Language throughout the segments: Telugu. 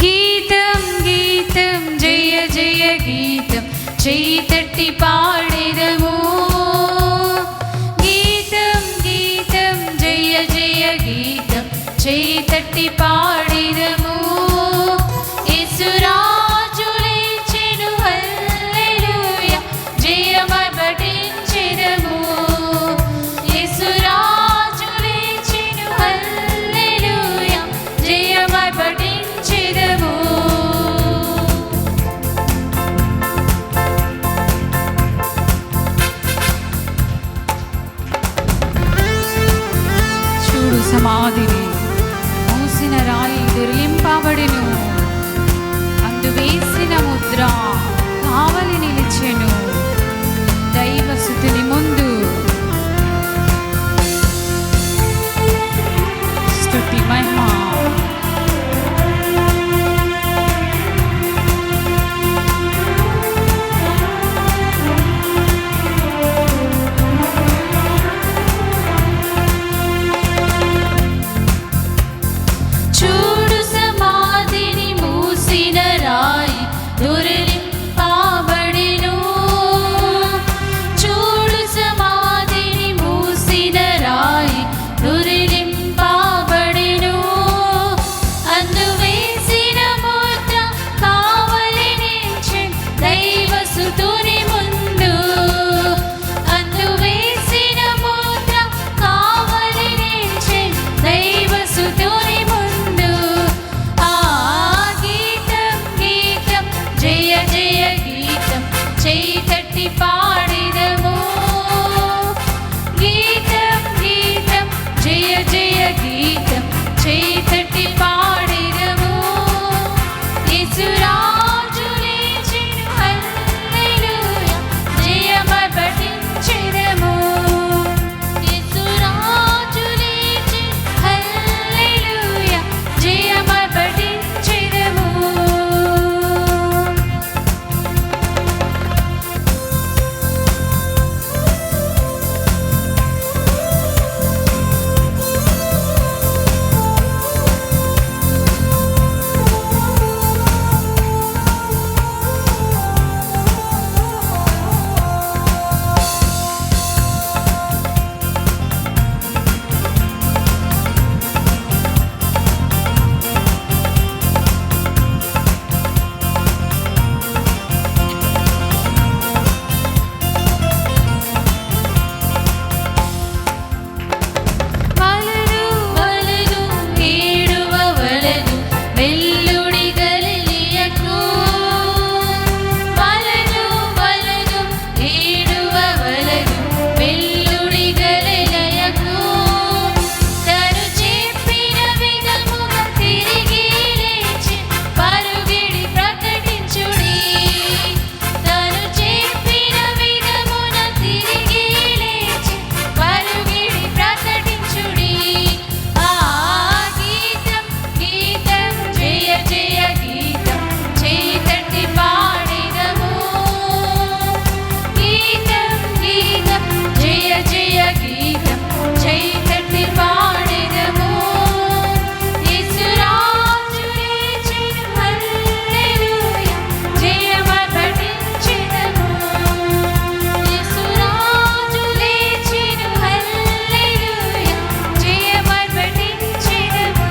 గీతం గీతం జయ జయ గీతం చేయి తట్టి పాడెదము. గీతం గీతం జయ జయ గీతం చేయి తట్టి పాడెదము. యేసురాజు లేచెను హల్లెలూయా జయమై పఠించెదము. యేసురాజు లేచెను హల్లెలూయా జయమై పఠించెదము. చూడు సమాధిని మూసిన రాయి దొరిలింపబడెను, అందు వేసిన ముద్ర కావలి నిలిచెను. దైవసుతుని ముందు స్తుతి మహిమ. చూడు సమాధిని మూసిన రాయి దొరిలింపబడెను. చూడు సమాధిని మూసిన రాయి దొరిలింపబడెను. అందు వేసిన ముద్ర కావలి నిలిచెను దైవసుతుని ముందు. అందు వేసిన ముద్ర కావలి నిలిచెను దైవసుతుని ముందు. ఆ గీతం గీతం జయ జయ గీతం చేయి తట్టి పాడెదము. గీతం గీతం జయ జయ గీతం చేయి తట్టి పాడెదము. యేసురాజు లేచెను హల్లెలూయా జయమై పఠించెదము. యేసురాజు లేచెను హల్లెలూయా జయమై పఠించెదము. వలదు వలదు ఏడువవలదు వెల్లుడి గలిలియకు. వలదు వలదు ఏడువవలదు వెల్లుడి గలిలయకు. తను చెప్పిన విధముగా తిరిగి లేచి పరుగిడి ప్రకటించుడి. తను చెప్పిన విధమున తిరిగి లేచి పరుగిడి ప్రకటించుడి. ఆ గీతం గీతం జయ జయ గీతం చేయి తట్టి పాడెదము. గీతం గీతం జయ జయ గీతం చేయి తట్టి పాడెదము. యేసురాజు లేచెను హల్లెలూయా జయమై పఠించెదము. యేసురాజు లేచెను హల్లెలూయా జయమై పఠించెదము.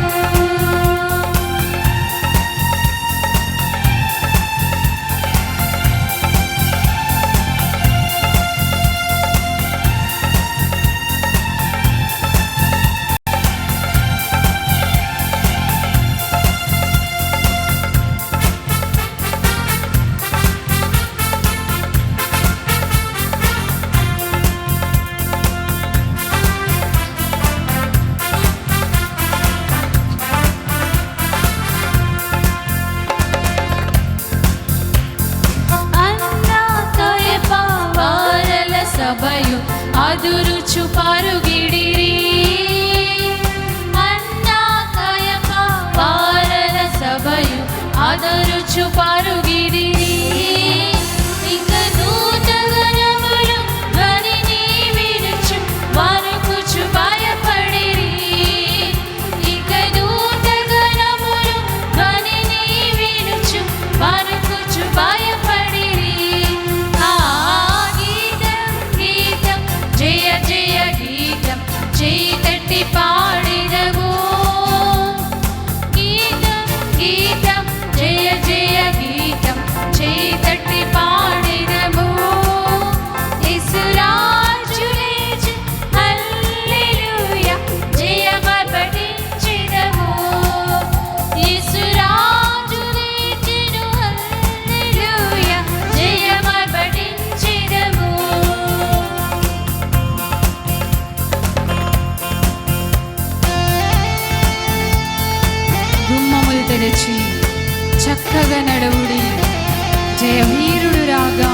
అన్నా కయప వారల సభయు అదురుచు పరుగిడిరి. అన్నా కయప వారల సభయు అదురుచు పరుగిడిరి. ఇక దూతగణములు ధ్వనిని వినుచు వణుకుచు భయపడిరి. ఇక దూతగణములు ధ్వనిని లేచి చక్కగా నడువుడి, జయవీరుడు రాగా